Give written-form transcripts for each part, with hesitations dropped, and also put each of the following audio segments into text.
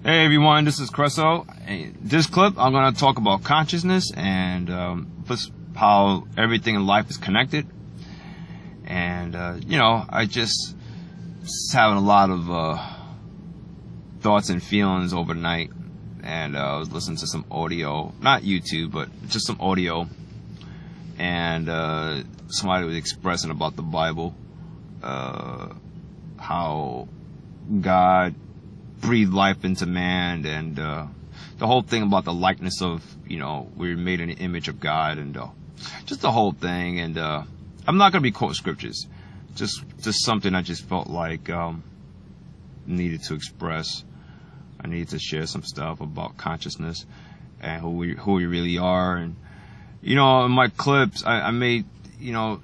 Hey everyone, this is Cresso. This clip, I'm going to talk about consciousness and how everything in life is connected. And, I just having a lot of thoughts and feelings overnight. And I was listening to some audio, not YouTube, but just some audio. And somebody was expressing about the Bible, how God breathe life into man, and the whole thing about the likeness of, we're made in the image of God, and just the whole thing. And I'm not going to be quoting scriptures, just something I just felt like needed to express. I needed to share some stuff about consciousness and who we really are. And in my clips, I made a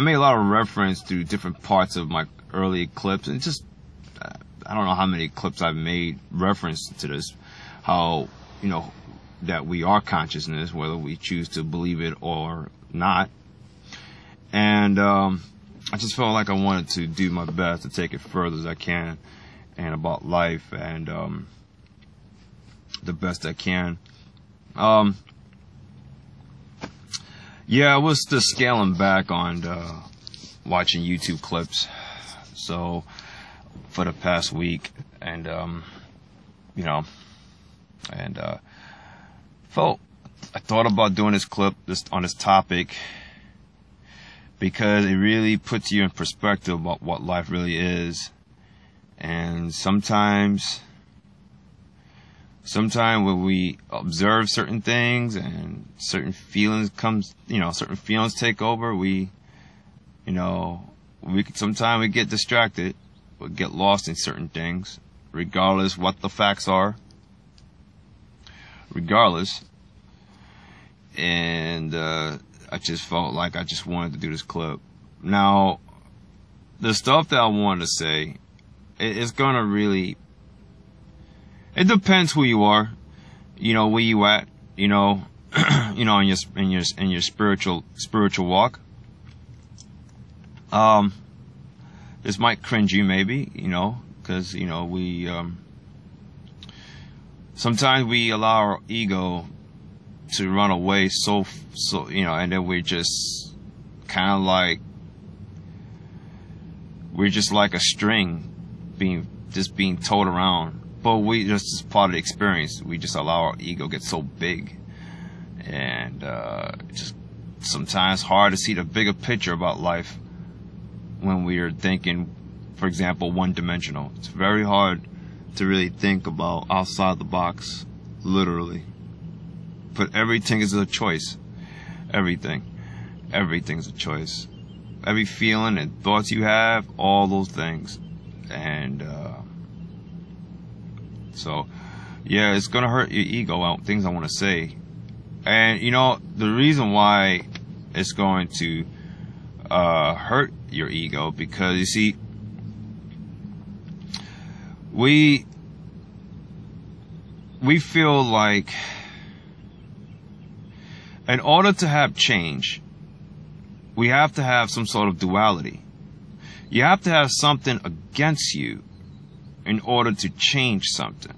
lot of reference to different parts of my early clips, and just I don't know how many clips I've made reference to this, how, that we are consciousness, whether we choose to believe it or not. And I just felt like I wanted to do my best to take it further as I can, and about life, and the best I can. I was just scaling back on watching YouTube clips. So for the past week, and I thought about doing this clip on this topic because it really puts you in perspective about what life really is. And sometimes when we observe certain things and certain feelings certain feelings take over, sometimes we get distracted. We'll get lost in certain things, regardless what the facts are. And I just felt like I just wanted to do this clip. Now, the stuff that I wanted to say, it's gonna really, it depends who you are, where you at, in your spiritual walk. This might cringe you maybe, because, we, sometimes we allow our ego to run away so, and then we're just kind of like, we're just like a string being towed around. But this is part of the experience. We just allow our ego get so big. And, just sometimes hard to see the bigger picture about life when we are thinking, for example, one-dimensional. It's very hard to really think about outside the box, literally. But everything is a choice. Everything's a choice. Every feeling and thoughts you have, all those things. And it's gonna hurt your ego, things I want to say. And the reason why it's going to hurt your ego, because you see, we feel like in order to have change, we have to have some sort of duality. You have to have something against you in order to change something.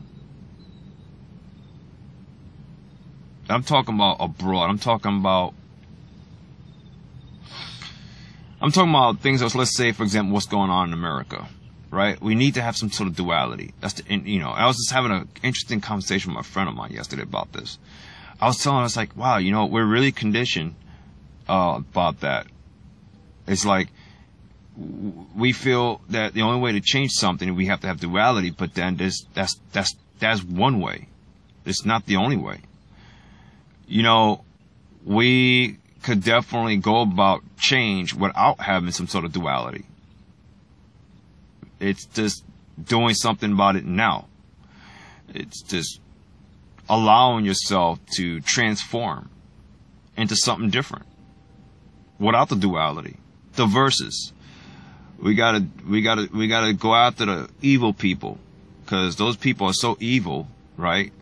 I'm talking about abroad. I'm talking about things that, let's say, for example, what's going on in America, right? We need to have some sort of duality. I was just having an interesting conversation with a friend of mine yesterday about this. I was telling us, like, wow, we're really conditioned about that. It's like we feel that the only way to change something, we have to have duality, but then that's one way. It's not the only way. We could definitely go about change without having some sort of duality. It's just doing something about it now. It's just allowing yourself to transform into something different without the duality. The verses. We gotta go after the evil people, because those people are so evil, right?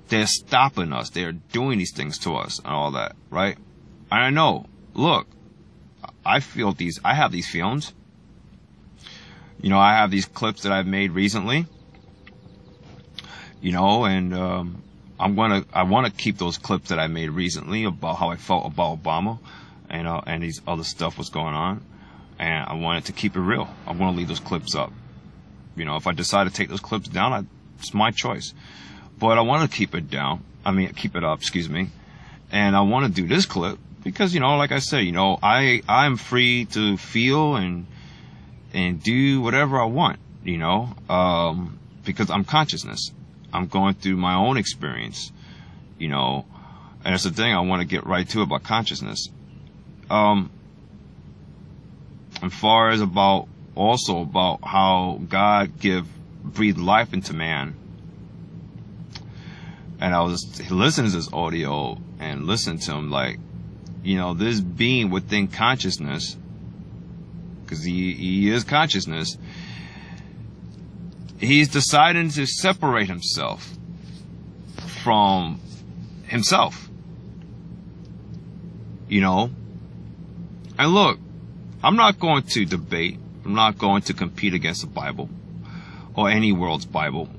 They're stopping us. They're doing these things to us and all that, right? And I know, look, I have these feelings. I have these clips that I've made recently. and I want to keep those clips that I made recently about how I felt about Obama and these other stuff was going on, and I wanted to keep it real. I want to leave those clips up. If I decide to take those clips down, it's my choice. But I want to keep it down. Keep it up, excuse me. And I want to do this clip because, like I said, I'm free to feel and do whatever I want, because I'm consciousness. I'm going through my own experience, and it's the thing I want to get right to about consciousness. As far as about how God breathed life into man. And I was listening to this audio and listening to him this being within consciousness, because he is consciousness, he's deciding to separate himself from himself. And look, I'm not going to debate. I'm not going to compete against the Bible or any world's Bible.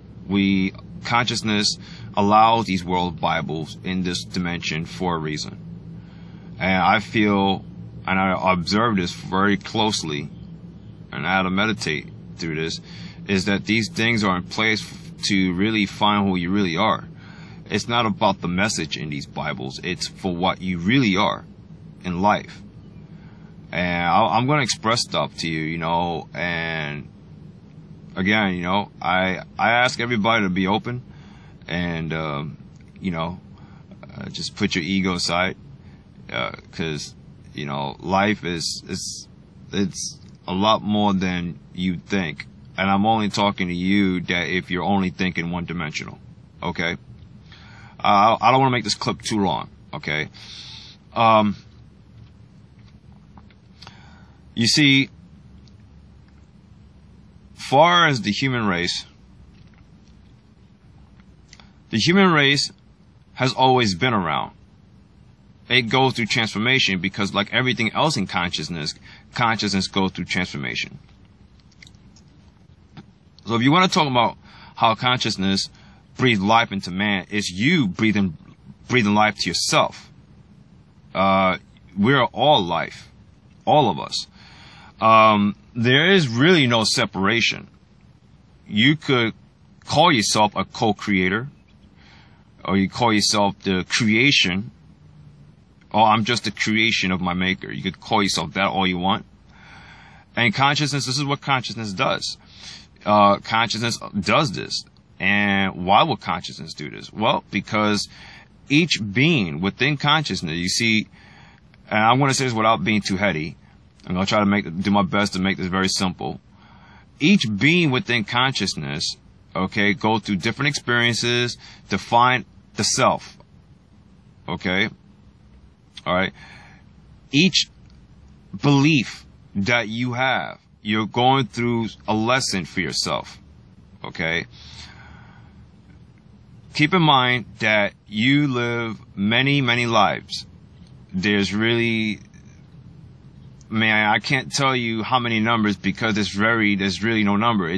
Consciousness allows these world Bibles in this dimension for a reason. And I feel, and I observe this very closely, and I had to meditate through this, is that these things are in place to really find who you really are. It's not about the message in these Bibles. It's for what you really are in life. And I'm going to express stuff to you, and again, I ask everybody to be open and, just put your ego aside, because, life it's a lot more than you think. And I'm only talking to you that if you're only thinking one dimensional. Okay. I don't want to make this clip too long. Okay. You see, far as the human race has always been around. It goes through transformation because, like everything else in consciousness goes through transformation. So if you want to talk about how consciousness breathes life into man, it's you breathing life to yourself. We're all life, all of us. There is really no separation. You could call yourself a co-creator, or you call yourself the creation, or I'm just the creation of my maker. You could call yourself that all you want. And consciousness, this is what consciousness does. Consciousness does this. And why would consciousness do this? Well, because each being within consciousness, you see, and I'm going to say this without being too heady. I'm going to try to do my best to make this very simple. Each being within consciousness, okay, go through different experiences to find the self. Okay? All right? Each belief that you have, you're going through a lesson for yourself. Okay? Keep in mind that you live many, many lives. There's really, I can't tell you how many numbers because there's really no number.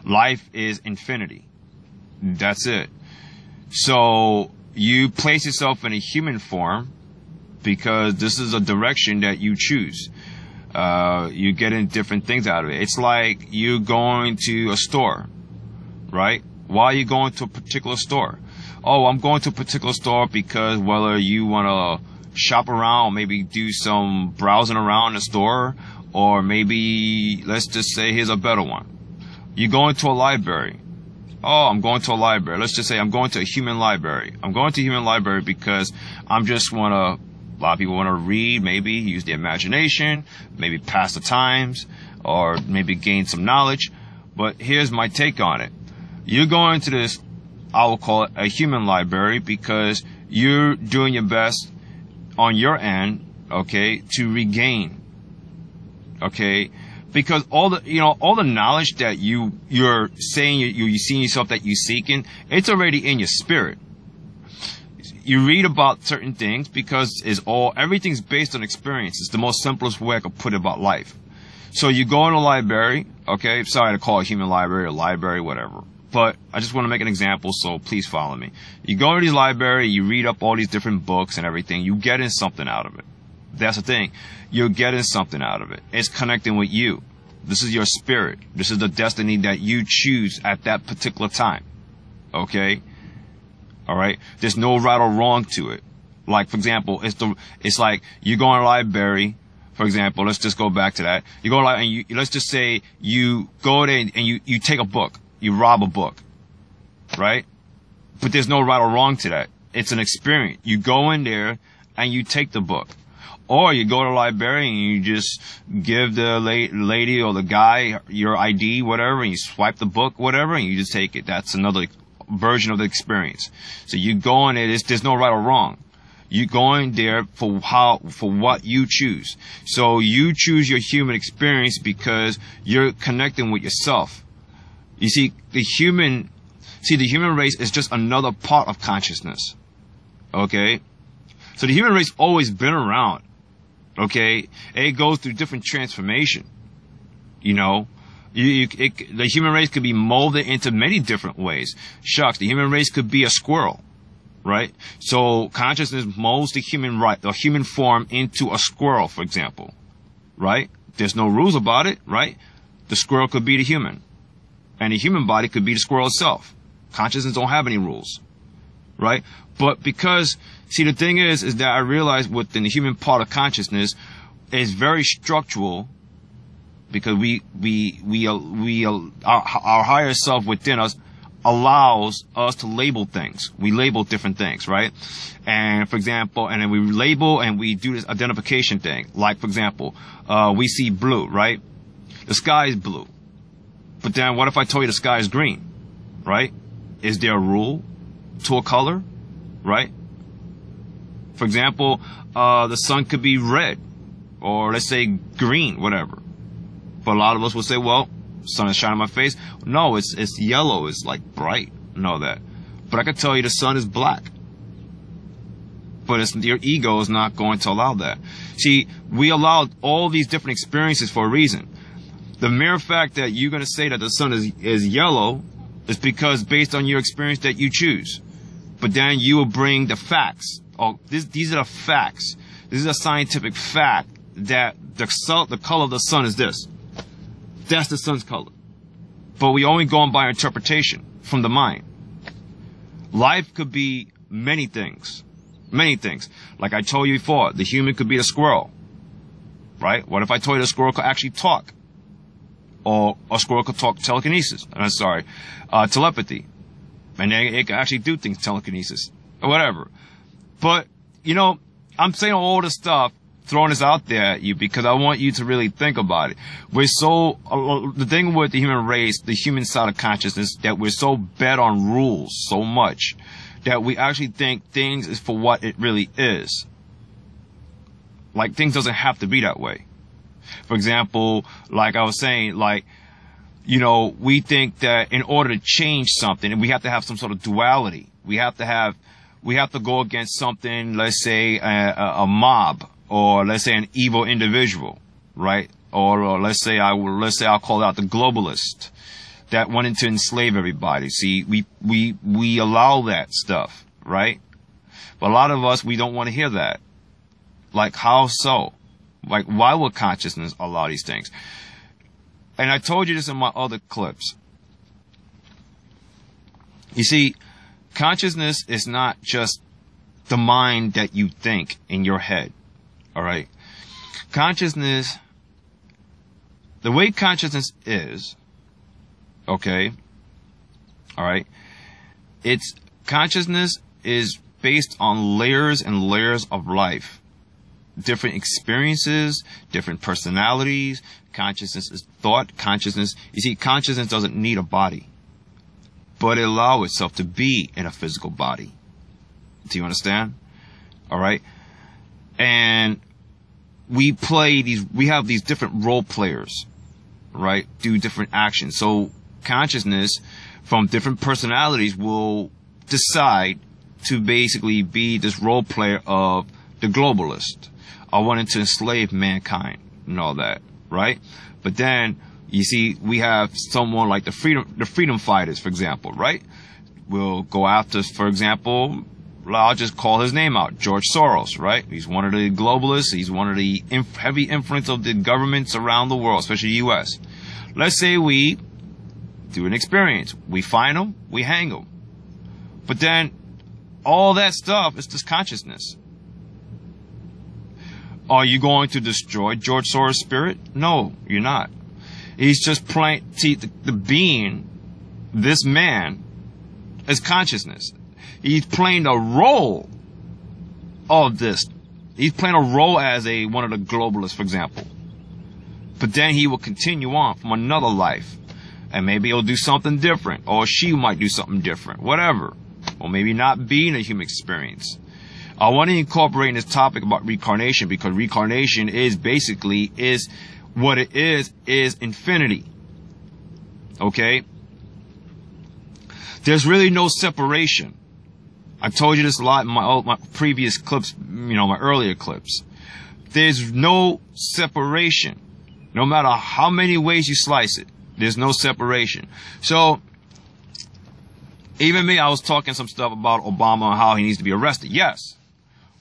Life is infinity. That's it. So you place yourself in a human form because this is a direction that you choose. You get in different things out of it. It's like you going to a store, right? Why are you going to a particular store? Oh, I'm going to a particular store because whether you want to shop around, maybe do some browsing around the store, or maybe, let's just say, here's a better one. You go into a library. Oh, I'm going to a library. Let's just say I'm going to a human library. I'm going to a human library because a lot of people want to read, maybe use their imagination, maybe pass the times, or maybe gain some knowledge. But here's my take on it. You're going to this, I will call it a human library, because you're doing your best on your end, okay, to regain, okay, because all the knowledge that you're saying you see yourself that you're seeking, it's already in your spirit. You read about certain things because everything's based on experience. It's the most simplest way I could put it about life. So you go in a library, okay, sorry to call it a human library or library, whatever. But I just want to make an example, so please follow me. You go to these library, you read up all these different books and everything, you getting something out of it. That's the thing. You're getting something out of it. It's connecting with you. This is your spirit. This is the destiny that you choose at that particular time. Okay? Alright? There's no right or wrong to it. Like, for example, it's like you go in a library, for example, let's just go back to that. You go and let's just say you go there and you take a book. You rob a book. Right? But there's no right or wrong to that. It's an experience. You go in there and you take the book. Or you go to the library and you just give the lady or the guy your ID, whatever, and you swipe the book, whatever, and you just take it. That's another version of the experience. So you go in there, there's no right or wrong. You go in there for what you choose. So you choose your human experience because you're connecting with yourself. You see, the human race is just another part of consciousness. Okay? So the human race always been around. Okay? It goes through different transformation. You know? The human race could be molded into many different ways. Shucks, the human race could be a squirrel. Right? So consciousness molds the human form into a squirrel, for example. Right? There's no rules about it, right? The squirrel could be the human. And the human body could be the squirrel itself. Consciousness don't have any rules. Right? But because, see, the thing is that I realize within the human part of consciousness is very structural, because our higher self within us allows us to label things. We label different things, right? And for example, and then we label and we do this identification thing. Like, for example, we see blue, right? The sky is blue. But then what if I told you the sky is green, right? Is there a rule to a color, right? For example, the sun could be red, or let's say green, whatever. But a lot of us will say, well, sun is shining in my face. No, it's yellow. It's like bright. Know that. But I could tell you the sun is black. But your ego is not going to allow that. See, we allow all these different experiences for a reason. The mere fact that you're going to say that the sun is yellow is because based on your experience that you choose. But then you will bring the facts. Oh, these are the facts. This is a scientific fact that the color of the sun is this. That's the sun's color. But we only go on by interpretation from the mind. Life could be many things. Many things. Like I told you before, the human could be the squirrel. Right? What if I told you the squirrel could actually talk? Or a squirrel could talk telekinesis. Telepathy. And then it could actually do things, telekinesis. Or whatever. But, you know, I'm saying all this stuff, throwing this out there at you because I want you to really think about it. The thing with the human race, the human side of consciousness, that we're so bent on rules so much that we actually think things is for what it really is. Like, things doesn't have to be that way. For example, like I was saying, like, you know, we think that in order to change something, we have to have some sort of duality. We have to go against something, let's say a mob, or let's say an evil individual, right? Or let's say I'll call out the globalist that wanted to enslave everybody. See, we allow that stuff, right? But a lot of us, we don't want to hear that. Like, how so? Like, why would consciousness allow these things? And I told you this in my other clips. You see, consciousness is not just the mind that you think in your head. All right. Consciousness, the way consciousness is, okay. All right. Consciousness is based on layers and layers of life. Different experiences, different personalities. Consciousness is thought. Consciousness, you see, consciousness doesn't need a body, but it allows itself to be in a physical body. Do you understand? All right. And we have these different role players, right? Do different actions. So consciousness from different personalities will decide to basically be this role player of the globalist. I wanted to enslave mankind and all that, right? But then, You see, we have someone like the freedom fighters, for example, right? We'll go after, for example, I'll just call his name out, George Soros, right? He's one of the globalists. He's one of the heavy influence of the governments around the world, especially the U.S. Let's say we do an experience. We find him, we hang him. But then all that stuff is just consciousness. Are you going to destroy George Soros' spirit? No, you're not. He's just playing, the being, this man, is consciousness. He's playing a role of this. He's playing a role as one of the globalists, for example. But then he will continue on from another life. And maybe he'll do something different. Or she might do something different. Whatever. Or maybe not be in a human experience. I want to incorporate in this topic about reincarnation, because reincarnation is basically, what it is infinity. Okay? There's really no separation. I told you this a lot in my previous clips, my earlier clips. There's no separation. No matter how many ways you slice it, there's no separation. So, even me, I was talking some stuff about Obama and how he needs to be arrested. Yes.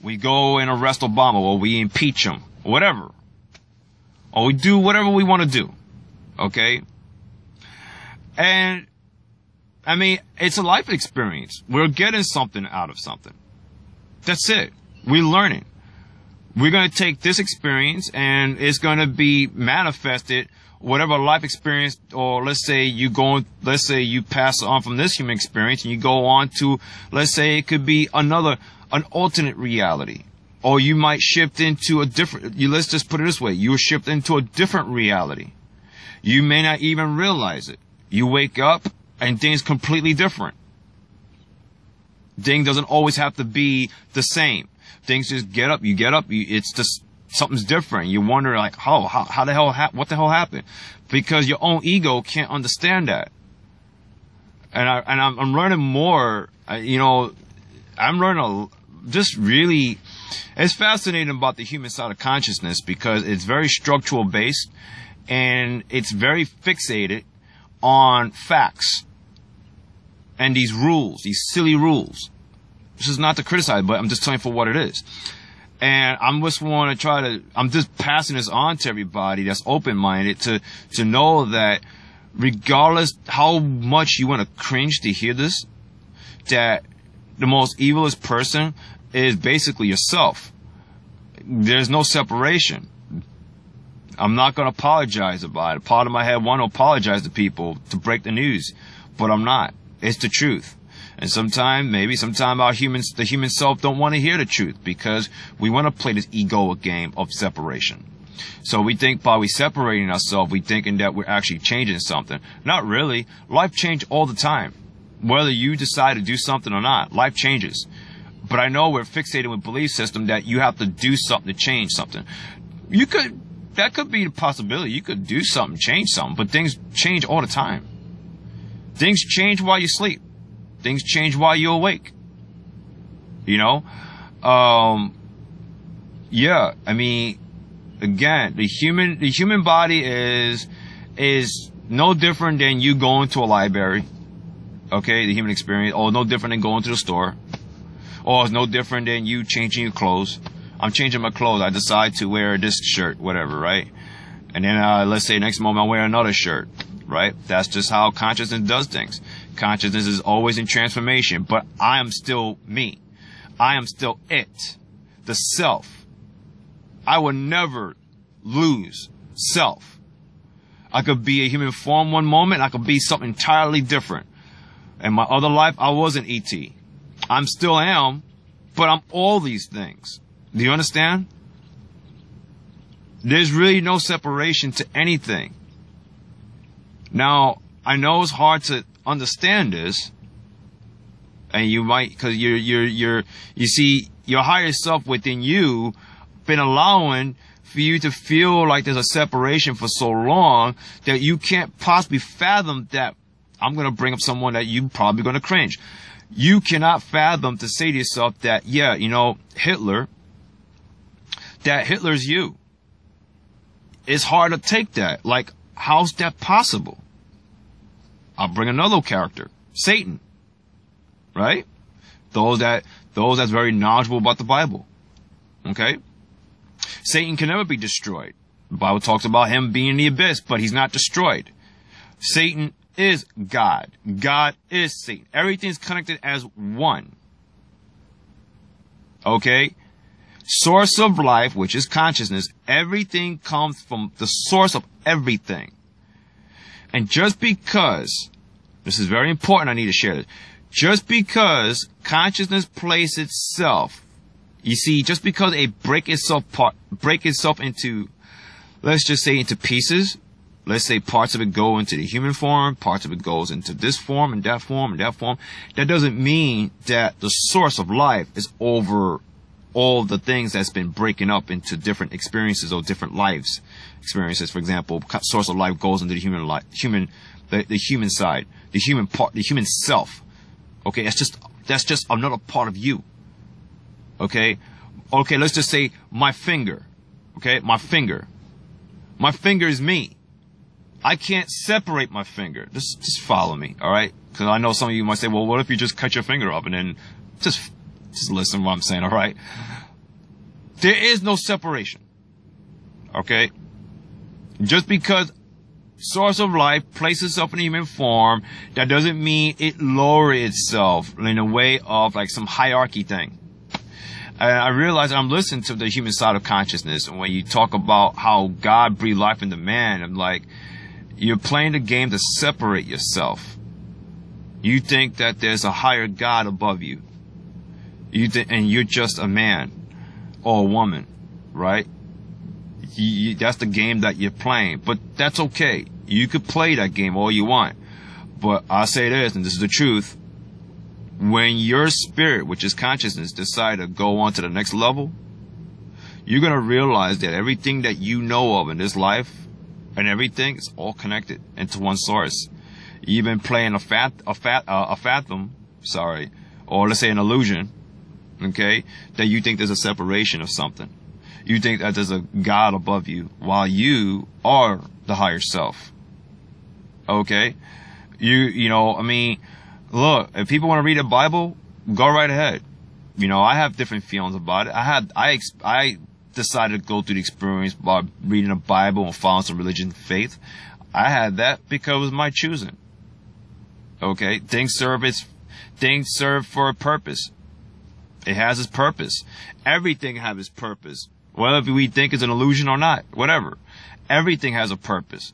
We go and arrest Obama, or we impeach him, or whatever. Or we do whatever we want to do. Okay? And, I mean, it's a life experience. We're getting something out of something. That's it. We're learning. We're going to take this experience and it's going to be manifested, whatever life experience, or let's say you pass on from this human experience and you go on to, let's say it could be an alternate reality. Or you might shift into let's just put it this way, you shift into a different reality. You may not even realize it. You wake up and things completely different. Things doesn't always have to be the same. Things just it's just, something's different. You wonder like, how the hell, what the hell happened? Because your own ego can't understand that. And I'm learning more, I'm learning just really, it's fascinating about the human side of consciousness, because it's very structural based and it's very fixated on facts and these rules, these silly rules. This is not to criticize, but I'm just telling you for what it is. And I'm just passing this on to everybody that's open-minded to know that regardless how much you want to cringe to hear this, that the most evilest person is basically yourself. There's no separation. I'm not going to apologize about it. Part of my head want to apologize to people to break the news, but I'm not. It's the truth. And sometimes the human self don't want to hear the truth, because we want to play this ego game of separation. So we think by we separating ourselves, we thinking that we're actually changing something. Not really. Life changes all the time. Whether you decide to do something or not, life changes. But I know we're fixated with belief system that you have to do something to change something. That could be the possibility. You could do something, change something, but things change all the time. Things change while you sleep. Things change while you're awake. Yeah, I mean, again, the human body is no different than you going to a library. Okay, the human experience, or no different than going to the store. Or it's no different than you changing your clothes. I'm changing my clothes. I decide to wear this shirt, whatever, right? And then, let's say next moment I wear another shirt, right? That's just how consciousness does things. Consciousness is always in transformation, but I am still me. I am still it. The self. I will never lose self. I could be a human form one moment. I could be something entirely different. In my other life, I was an ET. I'm still am, but I'm all these things. Do you understand? There's really no separation to anything. Now, I know it's hard to understand this, and you might, because you see, your higher self within you been allowing for you to feel like there's a separation for so long that you can't possibly fathom that. I'm going to bring up someone that you probably going to cringe. You cannot fathom to say to yourself that, yeah, Hitler's you. It's hard to take that. Like, how's that possible? I'll bring another character, Satan, right? Those that's very knowledgeable about the Bible. Okay? Satan can never be destroyed. The Bible talks about him being in the abyss, but he's not destroyed. Satan is God. God is Satan. Everything's connected as one. Okay? Source of life, which is consciousness, everything comes from the source of everything. And just because, this is very important, I need to share this. Just because consciousness plays itself, you see, just because it break itself into, let's just say into pieces, let's say parts of it go into the human form, parts of it goes into this form and that form and that form, that doesn't mean that the source of life is over all the things that's been breaking up into different experiences or different lives experiences. For example, source of life goes into the human side, the human part, the human self. Okay, that's just another part of you. Okay, let's just say my finger. Okay, my finger is me. I can't separate my finger. Just follow me, all right? Because I know some of you might say, well, what if you just cut your finger off and then just listen to what I'm saying, all right? There is no separation. Okay? Just because source of life places itself in a human form, that doesn't mean it lowers itself in a way of like some hierarchy thing. And I realize I'm listening to the human side of consciousness, and when you talk about how God breathed life into man, I'm like, you're playing the game to separate yourself. You think that there's a higher God above you. And you're just a man or a woman, right? That's the game that you're playing, but that's okay. You could play that game all you want. But I'll say this, and this is the truth. When your spirit, which is consciousness, decide to go on to the next level, you're going to realize that everything that you know of in this life and everything is all connected into one source. You've been playing a phantom, or let's say an illusion, okay, that you think there's a separation of something. You think that there's a God above you while you are the higher self. Okay? Look, if people want to read the Bible, go right ahead. I have different feelings about it. I decided to go through the experience by reading the Bible and following some religion and faith. I had that because it was my choosing. Okay? Things serve for a purpose. It has its purpose. Everything has its purpose. Whether we think it's an illusion or not, whatever. Everything has a purpose.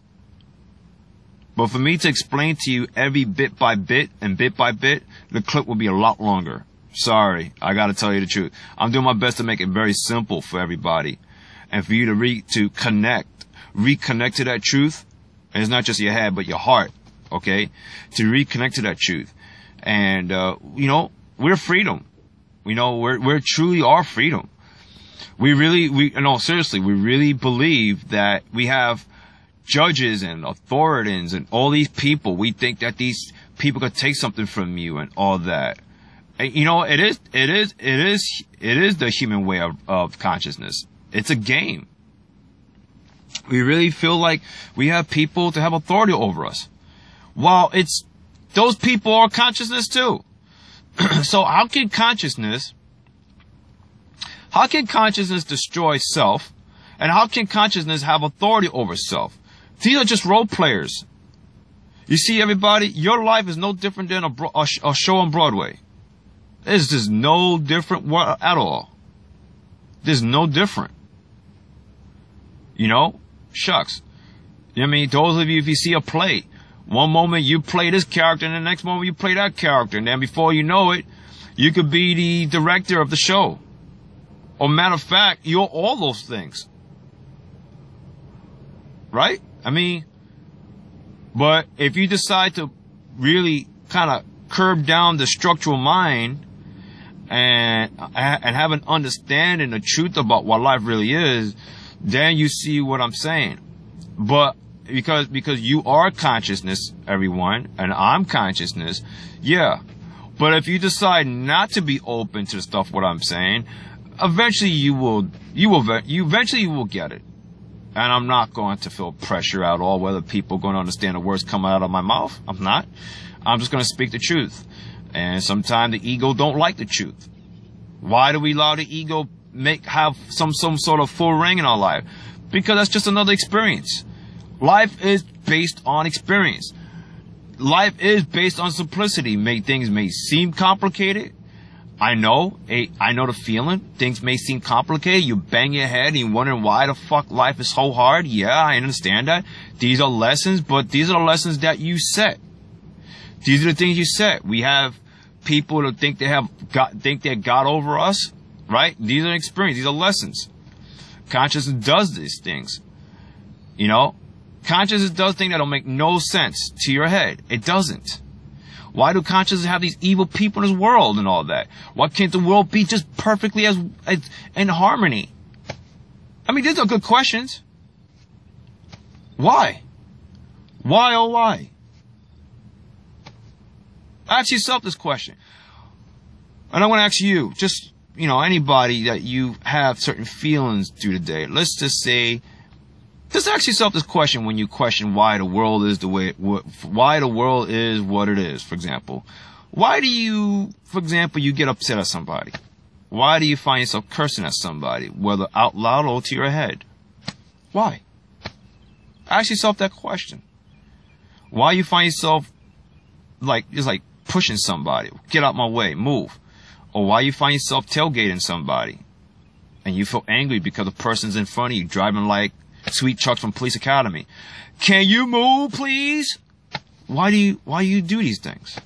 But for me to explain to you every bit by bit, the clip will be a lot longer. Sorry, I gotta tell you the truth. I'm doing my best to make it very simple for everybody. And for you to reconnect to that truth. And it's not just your head, but your heart. Okay? To reconnect to that truth. And, we're freedom. We're truly our freedom. We really believe that we have judges and authorities and all these people. We think that these people could take something from you and all that. And, it is the human way of consciousness. It's a game. We really feel like we have people to have authority over us. While those people are consciousness too. So how can consciousness destroy self? And how can consciousness have authority over self? These are just role players. You see, everybody, your life is no different than a show on Broadway. It's just no different at all. There's no different. Shucks. Those of you, if you see a play, one moment you play this character and the next moment you play that character. And then before you know it, you could be the director of the show. Or matter of fact, you're all those things. Right? But if you decide to really kind of curb down the structural mind and have an understanding, the truth about what life really is, then you see what I'm saying. But because you are consciousness, everyone, and I'm consciousness, yeah. But if you decide not to be open to the stuff what I'm saying, eventually you will get it. And I'm not going to feel pressure at all whether people are going to understand the words coming out of my mouth. I'm not. I'm just going to speak the truth. And sometimes the ego don't like the truth. Why do we allow the ego have some sort of full ring in our life? Because that's just another experience. Life is based on experience. Life is based on simplicity. Things may seem complicated. I know the feeling. Things may seem complicated. You bang your head and you're wondering why the fuck life is so hard. Yeah, I understand that. These are lessons, but these are the lessons that you set. These are the things you set. We have people that think they got over us, right? These are experiences. These are lessons. Consciousness does these things. You know? Consciousness does things that don't make no sense to your head. It doesn't. Why do consciousness have these evil people in this world and all that? Why can't the world be just perfectly as in harmony? I mean, these are good questions. Why? Why, oh why? Ask yourself this question. And I want to ask you, just, you know, anybody that you have certain feelings due today. Let's just say, just ask yourself this question when you question why the world is why the world is what it is, for example. Why do you, for example, you get upset at somebody? Why do you find yourself cursing at somebody, whether out loud or to your head? Why? Ask yourself that question. Why you find yourself just pushing somebody? Get out my way, move. Or why you find yourself tailgating somebody and you feel angry because the person's in front of you driving like Sweet Chuck from Police Academy. Can you move, please? Why do you do these things?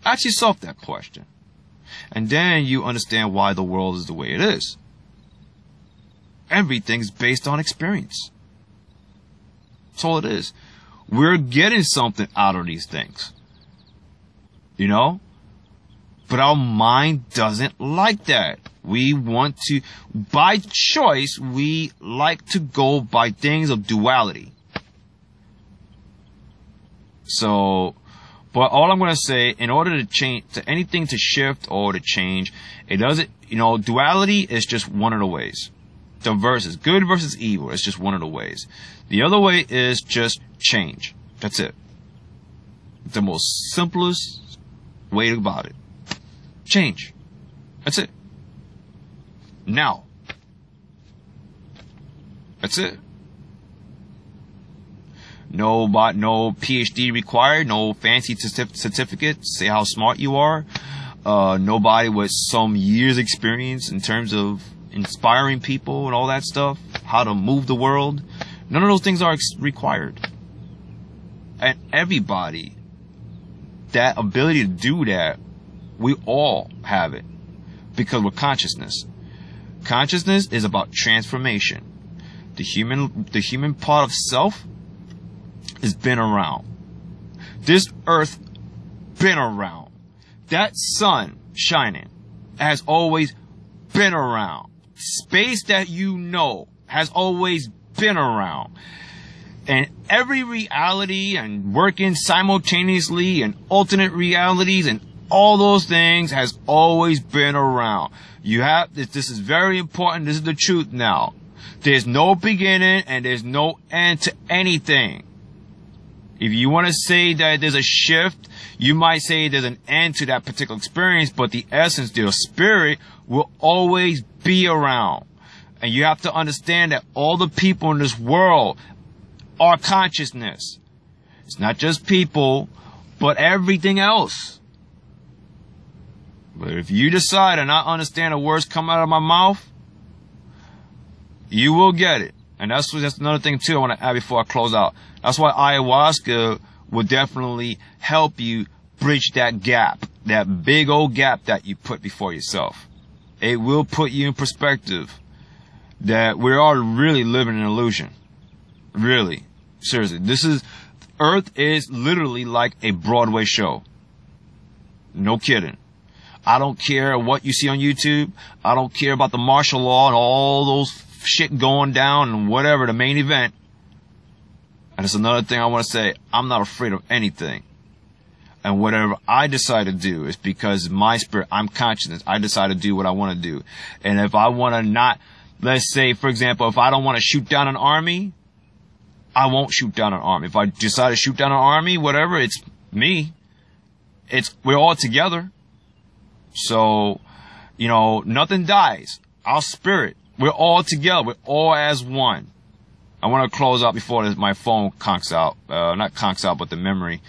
Ask yourself that question. And then you understand why the world is the way it is. Everything's based on experience. That's all it is. We're getting something out of these things. You know? But our mind doesn't like that. We want to, by choice, we like to go by things of duality. So, but all I'm going to say, in order to change, to anything to shift or to change, it doesn't, you know, duality is just one of the ways. The versus, good versus evil, is just one of the ways. The other way is just change. That's it. The most simplest way about it. Change. That's it. Now. That's it. No PhD required, no fancy certificate to say how smart you are. Nobody with some years experience in terms of inspiring people and all that stuff. How to move the world. None of those things are required. And everybody, that ability to do that, we all have it. Because we're consciousness. Consciousness is about transformation. The human part of self has been around. This earth been around. That sun shining has always been around. Space that you know has always been around. And every reality and working simultaneously and alternate realities and all those things has always been around. You have, this is very important. This is the truth now. There's no beginning and there's no end to anything. If you want to say that there's a shift, you might say there's an end to that particular experience, but the essence, the spirit, will always be around. And you have to understand that all the people in this world are consciousness. It's not just people, but everything else. But if you decide to not understand the words come out of my mouth, you will get it. And that's another thing too I want to add before I close out. That's why ayahuasca will definitely help you bridge that gap, that big old gap that you put before yourself. It will put you in perspective that we are really living an illusion. Really. Seriously. Earth is literally like a Broadway show. No kidding. I don't care what you see on YouTube. I don't care about the martial law and all those shit going down and whatever, the main event. And it's another thing I want to say. I'm not afraid of anything. And whatever I decide to do is because my spirit, I'm consciousness. I decide to do what I want to do. And if I want to not let's say, for example, if I don't want to shoot down an army, I won't shoot down an army. If I decide to shoot down an army, whatever, it's me. We're all together. So, you know, nothing dies. Our spirit, we're all together. We're all as one. I want to close out before my phone conks out. Not conks out, but the memory.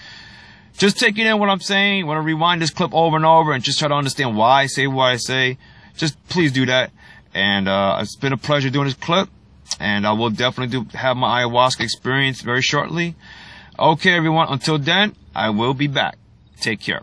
Just taking in what I'm saying. Want to rewind this clip over and over and just try to understand why I say what I say. Just please do that. And it's been a pleasure doing this clip. And I will definitely have my ayahuasca experience very shortly. Okay, everyone. Until then, I will be back. Take care.